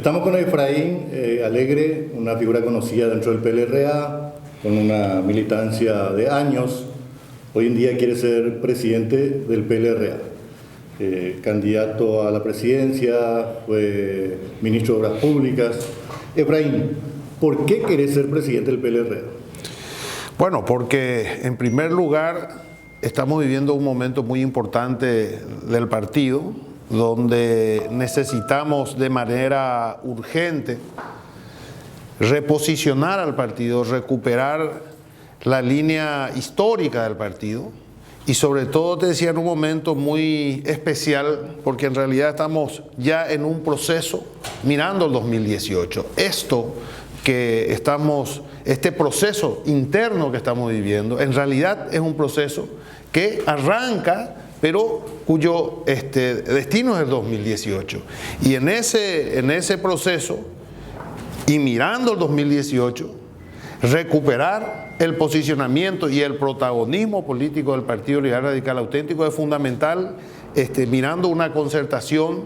Estamos con Efraín Alegre, una figura conocida dentro del PLRA, con una militancia de años. Hoy en día quiere ser presidente del PLRA. Candidato a la presidencia, fue ministro de Obras Públicas. Efraín, ¿por qué querés ser presidente del PLRA? Bueno, porque en primer lugar estamos viviendo un momento muy importante del partido, donde necesitamos de manera urgente reposicionar al partido, recuperar la línea histórica del partido y sobre todo, te decía, en un momento muy especial, porque en realidad estamos ya en un proceso mirando el 2018. Este proceso interno que estamos viviendo, en realidad es un proceso que arranca, pero cuyo destino es el 2018. Y en ese proceso, y mirando el 2018, recuperar el posicionamiento y el protagonismo político del Partido Liberal Radical Auténtico es fundamental, mirando una concertación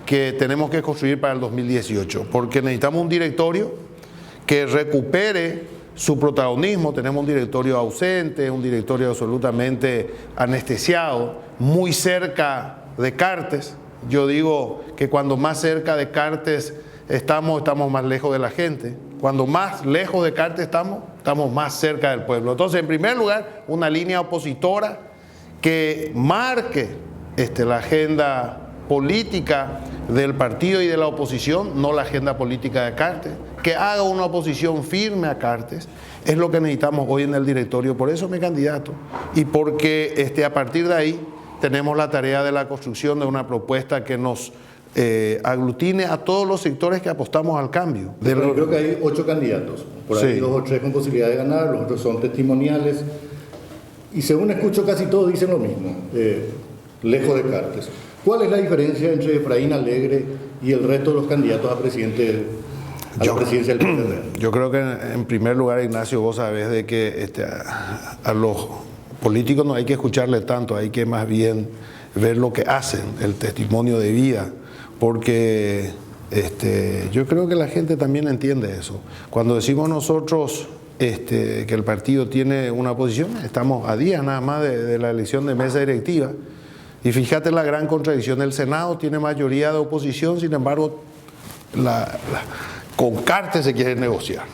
que tenemos que construir para el 2018, porque necesitamos un directorio que recupere su protagonismo. Tenemos un directorio ausente, un directorio absolutamente anestesiado, muy cerca de Cartes. Yo digo que cuando más cerca de Cartes estamos más lejos de la gente. Cuando más lejos de Cartes estamos más cerca del pueblo. Entonces, en primer lugar, una línea opositora que marque la agenda política del partido y de la oposición, no la agenda política de Cartes, que haga una oposición firme a Cartes, es lo que necesitamos hoy en el directorio. Por eso me candidato y porque a partir de ahí tenemos la tarea de la construcción de una propuesta que nos aglutine a todos los sectores que apostamos al cambio. Yo creo que hay 8 candidatos, por ahí sí. 2 o 3 con posibilidad de ganar, los otros son testimoniales y según escucho casi todos dicen lo mismo, lejos de Cartes. ¿Cuál es la diferencia entre Efraín Alegre y el resto de los candidatos a presidente la presidencia del PLRA? Yo creo que en primer lugar, Ignacio, vos sabés de que a los políticos no hay que escucharle tanto, hay que más bien ver lo que hacen, el testimonio de vida, porque yo creo que la gente también entiende eso. Cuando decimos nosotros que el partido tiene una posición, estamos a días nada más de la elección de mesa directiva. Y fíjate la gran contradicción, el Senado tiene mayoría de oposición, sin embargo, con Cartes se quiere negociar.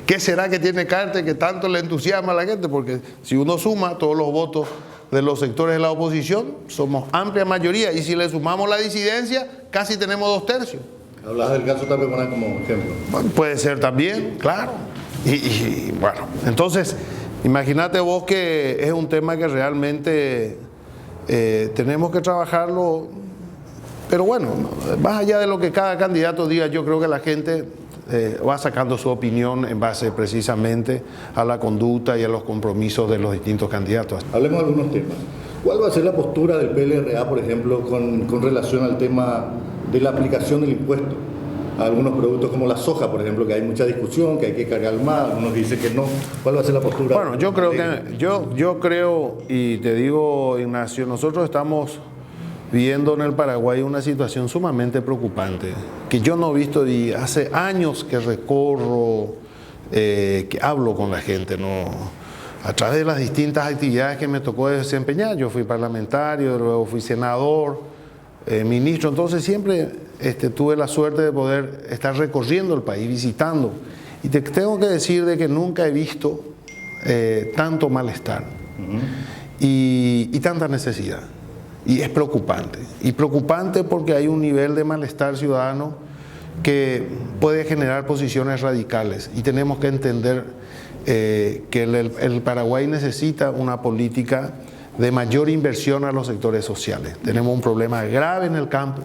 ¿Qué será que tiene Cartes que tanto le entusiasma a la gente? Porque si uno suma todos los votos de los sectores de la oposición, somos amplia mayoría, y si le sumamos la disidencia, casi tenemos 2/3. Hablas del caso Tapemara como ejemplo. Bueno, puede ser también, claro. Y bueno, entonces, imagínate vos que es un tema que realmente tenemos que trabajarlo, pero bueno, más allá de lo que cada candidato diga, yo creo que la gente va sacando su opinión en base precisamente a la conducta y a los compromisos de los distintos candidatos. Hablemos de algunos temas. ¿Cuál va a ser la postura del PLRA, por ejemplo, con relación al tema de la aplicación del impuesto a algunos productos como la soja, por ejemplo, que hay mucha discusión, que hay que cargar más, algunos dicen que no? ¿Cuál va a ser la postura? Bueno, yo creo, y te digo, Ignacio, nosotros estamos viviendo en el Paraguay una situación sumamente preocupante, que yo no he visto y hace años que recorro, que hablo con la gente, ¿no? A través de las distintas actividades que me tocó desempeñar. Yo fui parlamentario, luego fui senador, ministro, entonces siempre tuve la suerte de poder estar recorriendo el país, visitando, y te tengo que decir de que nunca he visto tanto malestar y tanta necesidad. Y es preocupante porque hay un nivel de malestar ciudadano que puede generar posiciones radicales, y tenemos que entender que el Paraguay necesita una política de mayor inversión a los sectores sociales. Tenemos un problema grave en el campo,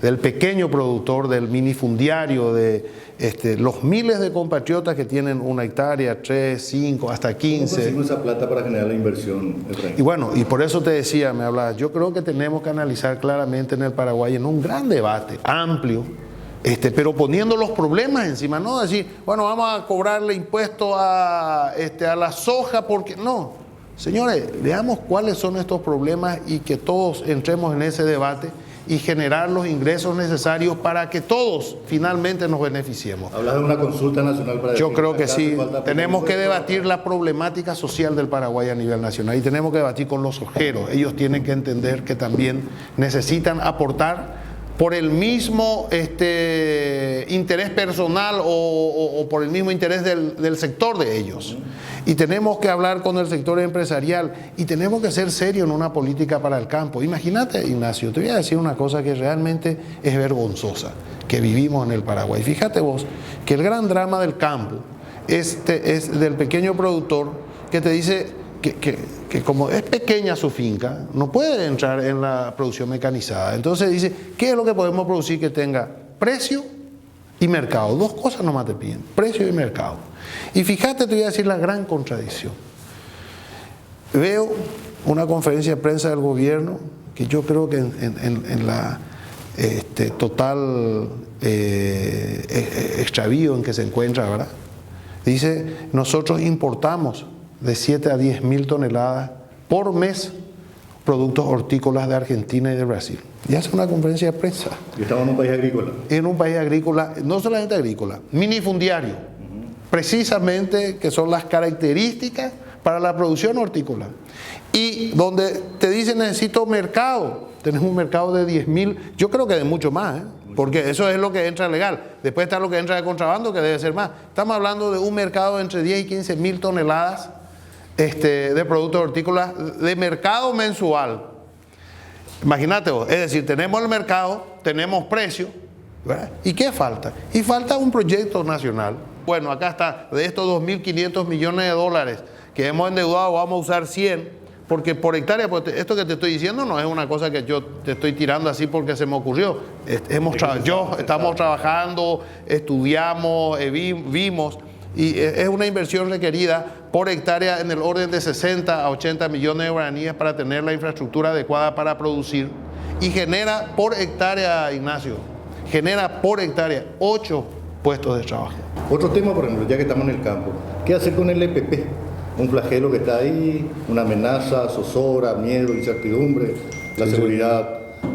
del pequeño productor, del minifundiario, de los miles de compatriotas que tienen 1 hectárea, 3, 5, hasta 15. ¿Cómo conseguimos esa plata para generar la inversión? Y bueno, y por eso te decía, me hablabas, yo creo que tenemos que analizar claramente en el Paraguay, en un gran debate amplio, pero poniendo los problemas encima, no decir, bueno, vamos a cobrarle impuesto a la soja, porque no. Señores, veamos cuáles son estos problemas y que todos entremos en ese debate y generar los ingresos necesarios para que todos finalmente nos beneficiemos. Hablas de una consulta nacional para... Yo creo que sí, tenemos que debatir la problemática social del Paraguay a nivel nacional y tenemos que debatir con los sojeros. Ellos tienen que entender que también necesitan aportar por el mismo interés personal o por el mismo interés del sector de ellos. Y tenemos que hablar con el sector empresarial y tenemos que ser serios en una política para el campo. Imagínate, Ignacio, te voy a decir una cosa que realmente es vergonzosa, que vivimos en el Paraguay. Fíjate vos que el gran drama del campo es del pequeño productor que te dice que como es pequeña su finca, no puede entrar en la producción mecanizada. Entonces dice, ¿qué es lo que podemos producir que tenga precio y mercado? Dos cosas nomás te piden, precio y mercado. Y fíjate, te voy a decir la gran contradicción. Veo una conferencia de prensa del gobierno que yo creo que en la total extravío en que se encuentra, ¿verdad? Dice, nosotros importamos de 7 a 10 mil toneladas por mes productos hortícolas de Argentina y de Brasil. Y hace una conferencia de prensa. Y estamos en un país agrícola. En un país agrícola, no solamente agrícola, minifundiario, precisamente que son las características para la producción hortícola. Y donde te dicen necesito mercado, tenemos un mercado de 10 mil, yo creo que de mucho más, porque eso es lo que entra legal. Después está lo que entra de contrabando, que debe ser más. Estamos hablando de un mercado de entre 10 y 15 mil toneladas de productos hortícolas de mercado mensual. Imagínate vos, es decir, tenemos el mercado, tenemos precio, ¿verdad? ¿Y qué falta? Y falta un proyecto nacional. Bueno, acá está, de estos 2.500 millones de dólares que hemos endeudado, vamos a usar 100, porque por hectárea, pues esto que te estoy diciendo no es una cosa que yo te estoy tirando así porque se me ocurrió. Estamos trabajando, estudiamos, vimos, y es una inversión requerida por hectárea en el orden de 60 a 80 millones de guaraníes para tener la infraestructura adecuada para producir, y genera por hectárea, Ignacio, genera por hectárea 8 puestos de trabajo. Otro tema, por ejemplo, ya que estamos en el campo, ¿qué hacer con el EPP? Un flagelo que está ahí, una amenaza, zozobra, miedo, incertidumbre, la seguridad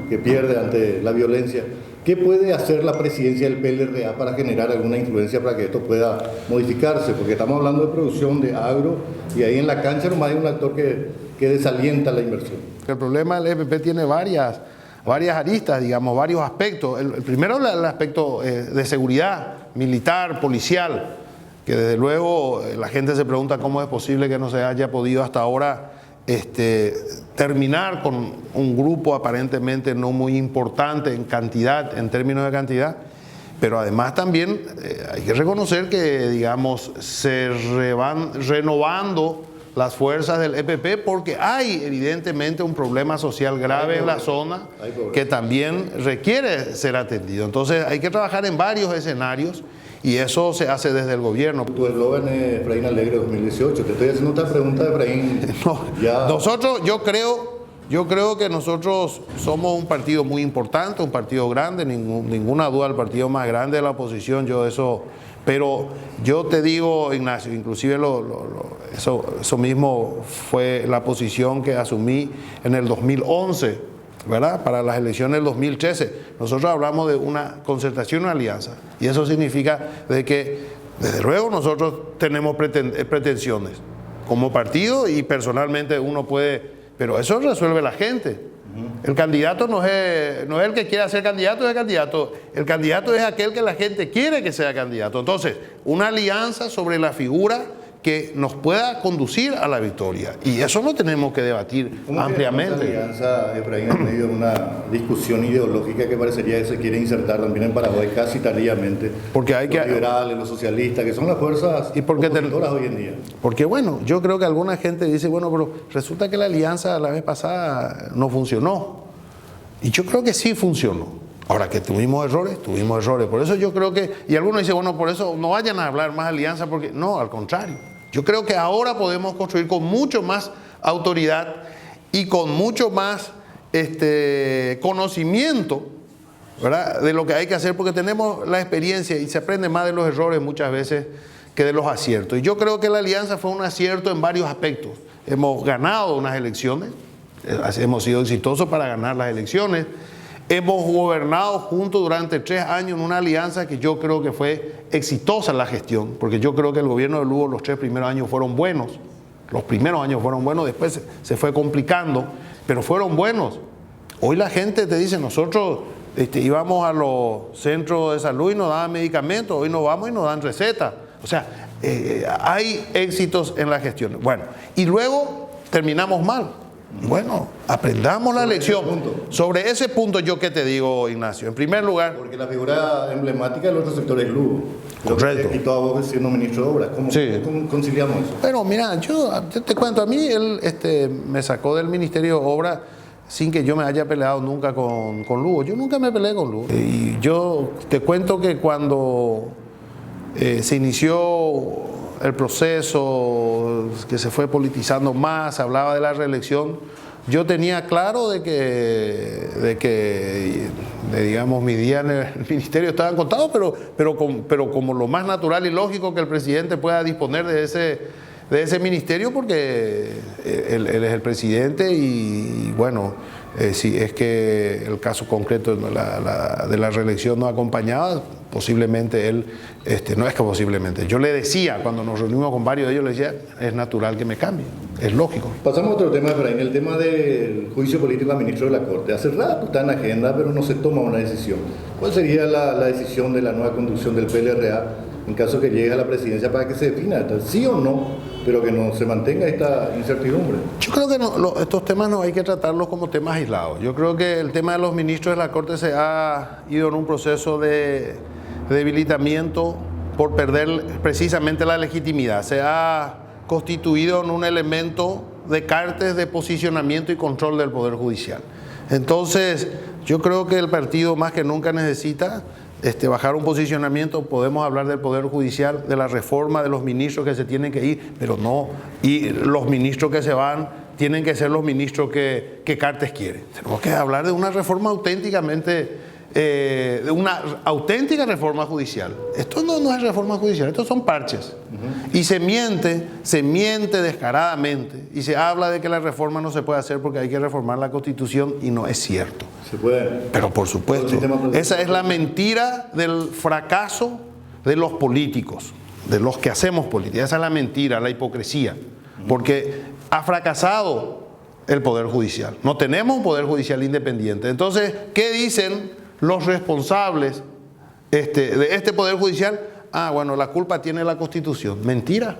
que pierde ante la violencia. ¿Qué puede hacer la presidencia del PLRA para generar alguna influencia para que esto pueda modificarse? Porque estamos hablando de producción de agro y ahí en la cancha nomás hay un actor que desalienta la inversión. El problema del EPP tiene varias aristas, digamos, varios aspectos. El primero es el aspecto de seguridad militar, policial, que desde luego la gente se pregunta cómo es posible que no se haya podido hasta ahora terminar con un grupo aparentemente no muy importante en cantidad, en términos de cantidad, pero además también hay que reconocer que, digamos, se van renovando las fuerzas del EPP porque hay evidentemente un problema social grave en la zona que también requiere ser atendido. Entonces hay que trabajar en varios escenarios y eso se hace desde el gobierno. Tu eslogan es Efraín Alegre 2018. Te estoy haciendo otra pregunta de Efraín. No, nosotros, yo creo que nosotros somos un partido muy importante, un partido grande, ninguna duda, el partido más grande de la oposición, pero yo te digo, Ignacio, inclusive eso mismo fue la posición que asumí en el 2011, ¿verdad? Para las elecciones del 2013. Nosotros hablamos de una concertación, una alianza, y eso significa de que, desde luego, nosotros tenemos pretensiones como partido y personalmente uno puede, pero eso resuelve la gente. El candidato no es el que quiera ser candidato, es el candidato. El candidato es aquel que la gente quiere que sea candidato. Entonces, una alianza sobre la figura que nos pueda conducir a la victoria. Y eso lo tenemos que debatir ampliamente. Esa alianza, Efraín, en medio de una discusión ideológica que parecería que se quiere insertar también en Paraguay casi tardíamente. Porque hay los liberales, los socialistas, que son las fuerzas opositoras hoy en día. Porque bueno, yo creo que alguna gente dice, bueno, pero resulta que la alianza la vez pasada no funcionó. Y yo creo que sí funcionó. Ahora que tuvimos errores. Por eso yo creo que, y algunos dicen, bueno, por eso no vayan a hablar más alianza, porque no, al contrario. Yo creo que ahora podemos construir con mucho más autoridad y con mucho más conocimiento, ¿verdad?, de lo que hay que hacer, porque tenemos la experiencia y se aprende más de los errores muchas veces que de los aciertos. Y yo creo que la alianza fue un acierto en varios aspectos. Hemos ganado unas elecciones, hemos sido exitosos para ganar las elecciones. hemos gobernado juntos durante 3 años en una alianza que yo creo que fue exitosa la gestión, porque yo creo que el gobierno de Lugo los 3 primeros años fueron buenos. Los primeros años fueron buenos, después se fue complicando, pero fueron buenos. Hoy la gente te dice, nosotros íbamos a los centros de salud y nos daban medicamentos, hoy nos vamos y nos dan recetas. O sea, hay éxitos en la gestión. Bueno, y luego terminamos mal. Bueno, aprendamos la lección. Sobre ese punto, yo qué te digo, Ignacio. En primer lugar, porque la figura emblemática del otro sector es Lugo. Correcto. Y toda vos siendo ministro de Obras. ¿Cómo conciliamos eso? Pero mira, yo te cuento, a mí él me sacó del Ministerio de Obras sin que yo me haya peleado nunca con Lugo. Yo nunca me peleé con Lugo. Y yo te cuento que cuando se inició el proceso, que se fue politizando más, se hablaba de la reelección, yo tenía claro de que digamos, mis días en el ministerio estaban contados, pero como lo más natural y lógico que el presidente pueda disponer de ese ministerio, porque él es el presidente y bueno, si es que el caso concreto de la reelección no acompañaba, posiblemente él, no es que posiblemente, yo le decía, cuando nos reunimos con varios de ellos, le decía, es natural que me cambie, es lógico. Pasamos a otro tema, Efraín, el tema del juicio político al ministro de la Corte. Hace rato está en agenda, pero no se toma una decisión. ¿Cuál sería la decisión de la nueva conducción del PLRA en caso que llegue a la presidencia para que se defina sí o no, pero que no se mantenga esta incertidumbre? Yo creo que estos temas no hay que tratarlos como temas aislados. Yo creo que el tema de los ministros de la Corte se ha ido en un proceso de debilitamiento por perder precisamente la legitimidad. Se ha constituido en un elemento de cártel de posicionamiento y control del Poder Judicial. Entonces, yo creo que el partido más que nunca necesita bajar un posicionamiento. Podemos hablar del Poder Judicial, de la reforma de los ministros que se tienen que ir, pero no, y los ministros que se van tienen que ser los ministros que Cartes quiere. Tenemos que hablar de una reforma auténticamente, de una auténtica reforma judicial. Esto no es reforma judicial, estos son parches. Y se miente descaradamente, y se habla de que la reforma no se puede hacer porque hay que reformar la Constitución, y no es cierto. Se puede. Pero por supuesto, esa es la mentira del fracaso de los políticos, de los que hacemos política. Esa es la mentira, la hipocresía, porque ha fracasado el Poder Judicial. No tenemos un Poder Judicial independiente. Entonces, ¿qué dicen los responsables de este Poder Judicial? Bueno, la culpa tiene la Constitución. Mentira.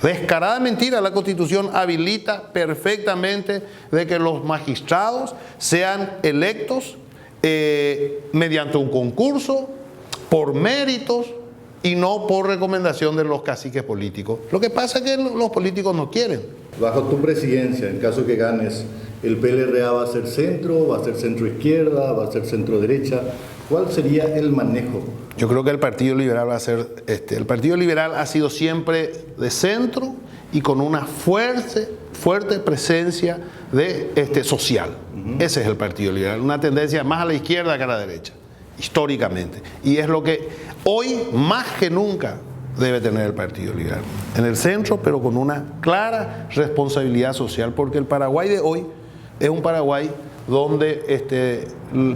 Descarada mentira. La Constitución habilita perfectamente de que los magistrados sean electos mediante un concurso, por méritos y no por recomendación de los caciques políticos. Lo que pasa es que los políticos no quieren. Bajo tu presidencia, en caso que ganes, ¿el PLRA va a ser centro, va a ser centro izquierda, va a ser centro derecha? ¿Cuál sería el manejo? Yo creo que el Partido Liberal va a ser, el Partido Liberal ha sido siempre de centro y con una fuerte presencia de social. Ese es el Partido Liberal, una tendencia más a la izquierda que a la derecha, históricamente. Y es lo que hoy más que nunca debe tener el Partido Liberal. En el centro, pero con una clara responsabilidad social, porque el Paraguay de hoy es un Paraguay donde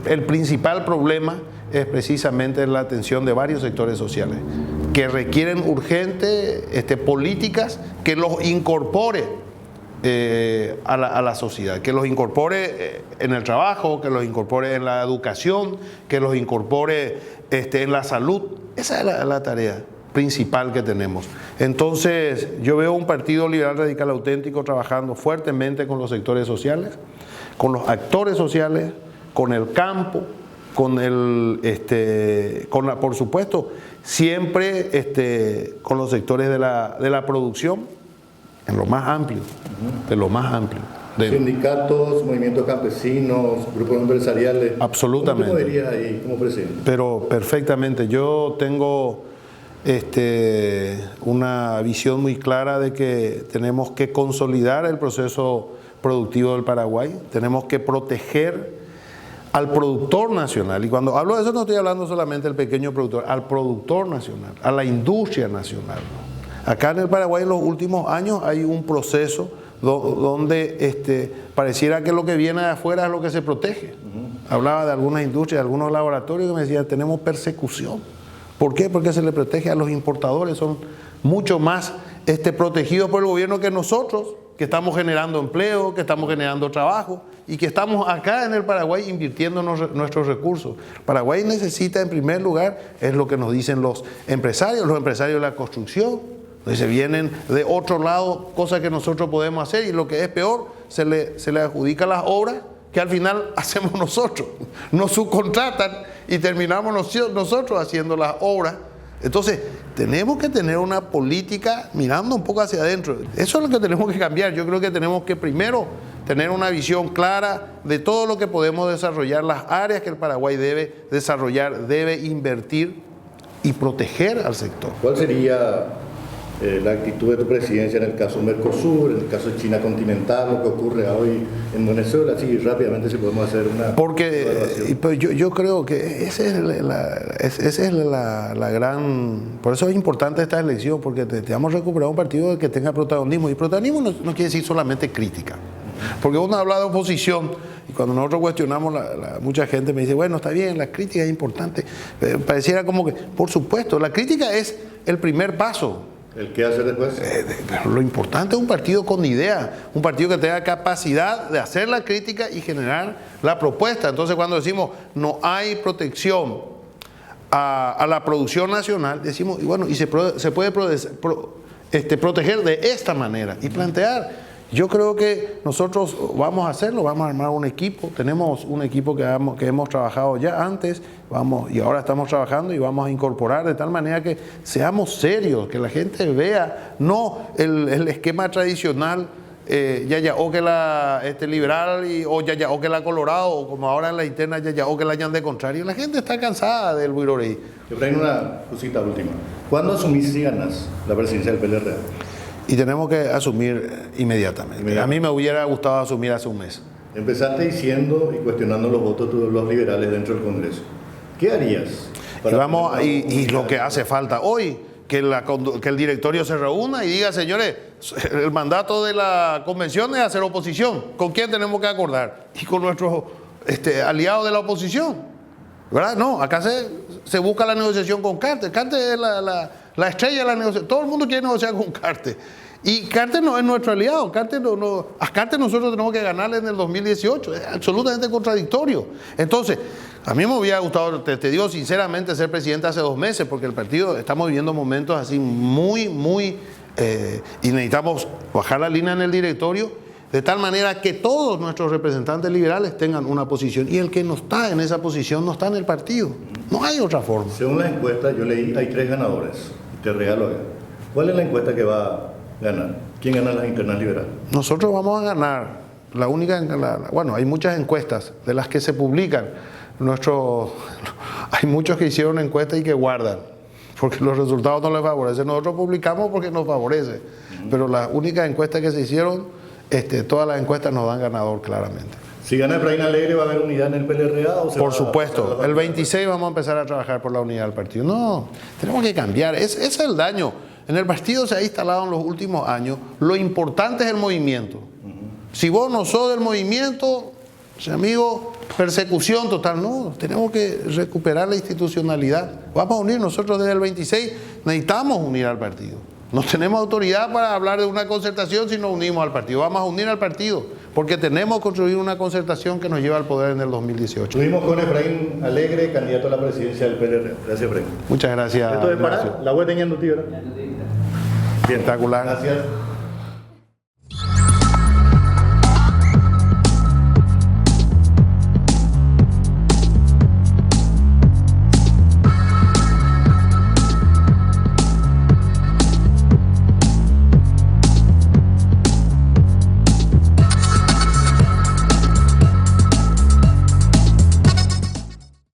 el principal problema es precisamente la atención de varios sectores sociales que requieren urgente políticas que los incorpore a la sociedad, que los incorpore en el trabajo, que los incorpore en la educación, que los incorpore en la salud. Esa es la tarea principal que tenemos. Entonces, yo veo un Partido Liberal Radical Auténtico trabajando fuertemente con los sectores sociales, con los actores sociales, con el campo, por supuesto, siempre con los sectores de la producción, en lo más amplio, de lo más amplio. Sindicatos, movimientos campesinos, grupos empresariales. Absolutamente. ¿Cómo dirías ahí como presidente? Pero perfectamente. Yo tengo una visión muy clara de que tenemos que consolidar el proceso productivo del Paraguay, tenemos que proteger al productor nacional, y cuando hablo de eso no estoy hablando solamente del pequeño productor, al productor nacional, a la industria nacional. Acá en el Paraguay en los últimos años hay un proceso donde pareciera que lo que viene de afuera es lo que se protege. hablaba de algunas industrias, de algunos laboratorios que me decían, tenemos persecución. ¿Por qué? Porque se le protege a los importadores, son mucho más protegidos por el gobierno que nosotros, que estamos generando empleo, que estamos generando trabajo y que estamos acá en el Paraguay invirtiendo nuestros recursos. Paraguay necesita, en primer lugar, es lo que nos dicen los empresarios de la construcción. Entonces vienen de otro lado cosas que nosotros podemos hacer y lo que es peor, se le adjudica las obras que al final hacemos nosotros. Nos subcontratan y terminamos nosotros haciendo las obras. Entonces, tenemos que tener una política mirando un poco hacia adentro. Eso es lo que tenemos que cambiar. Yo creo que tenemos que primero tener una visión clara de todo lo que podemos desarrollar, las áreas que el Paraguay debe desarrollar, debe invertir y proteger al sector. ¿Cuál sería la actitud de tu presidencia en el caso Mercosur, en el caso de China continental, lo que ocurre hoy en Venezuela? Así rápidamente si podemos hacer una... Porque yo creo que esa es la gran... Por eso es importante esta elección, porque te vamos a recuperar un partido que tenga protagonismo. Y protagonismo no quiere decir solamente crítica. Porque uno habla de oposición y cuando nosotros cuestionamos, mucha gente me dice, bueno, está bien, la crítica es importante. Pareciera como que, por supuesto, la crítica es el primer paso. ¿El qué hacer después? Pero lo importante es un partido con idea, un partido que tenga capacidad de hacer la crítica y generar la propuesta. Entonces, cuando decimos no hay protección a la producción nacional, decimos, y bueno, y se puede proteger de esta manera y plantear. Yo creo que nosotros vamos a hacerlo, vamos a armar un equipo, tenemos un equipo que hemos trabajado ya antes, y ahora estamos trabajando y vamos a incorporar de tal manera que seamos serios, que la gente vea, no el esquema tradicional, o que la liberal, o que la colorado, o como ahora en la interna, o que la de contrario. La gente está cansada del buiroreí. Yo traigo una cosita última. ¿Cuándo asumís si ganás la presidencia del PLRA? Y tenemos que asumir inmediatamente. A mí me hubiera gustado asumir hace un mes. Empezaste diciendo y cuestionando los votos de los liberales dentro del Congreso. ¿Qué harías? Y lo que hace falta hoy, que el directorio se reúna y diga, señores, el mandato de la convención es hacer oposición. ¿Con quién tenemos que acordar? Y con nuestros aliados de la oposición. ¿Verdad? No, acá se busca la negociación con Cartes. Cartes es la estrella de la negociación. Todo el mundo quiere negociar con Cartes. Y Cartes no es nuestro aliado. A Cartes nosotros tenemos que ganarle en el 2018. Es absolutamente contradictorio. Entonces, a mí me hubiera gustado, te digo sinceramente, ser presidente hace 2 meses, porque el partido, estamos viviendo momentos así muy, y necesitamos bajar la línea en el directorio, de tal manera que todos nuestros representantes liberales tengan una posición. Y el que no está en esa posición no está en el partido. No hay otra forma. Según las encuestas, yo leí, hay 3 ganadores. Te regalo acá. ¿Cuál es la encuesta que va a ganar? ¿Quién gana las internas liberales? Nosotros vamos a ganar. La única, bueno, hay muchas encuestas de las que se publican. Hay muchos que hicieron encuestas y que guardan, porque los resultados no les favorecen. Nosotros publicamos porque nos favorece. Pero las únicas encuestas que se hicieron, todas las encuestas nos dan ganador claramente. Si gana Efraín Alegre, ¿va a haber unidad en el PLRA? Por supuesto, el 26 vamos a empezar a trabajar por la unidad del partido. No, tenemos que cambiar, ese es el daño. En el partido se ha instalado en los últimos años, lo importante es el movimiento. Si vos no sos del movimiento, amigo, persecución total. No, tenemos que recuperar la institucionalidad. Vamos a unir, nosotros desde el 26 necesitamos unir al partido. No tenemos autoridad para hablar de una concertación si nos unimos al partido. Vamos a unir al partido porque tenemos que construir una concertación que nos lleve al poder en el 2018. Estuvimos con Efraín Alegre, candidato a la presidencia del PLR. Gracias, Efraín. Muchas gracias. Esto es para la web de Ñandutí, ¿verdad? Bien, espectacular. Gracias.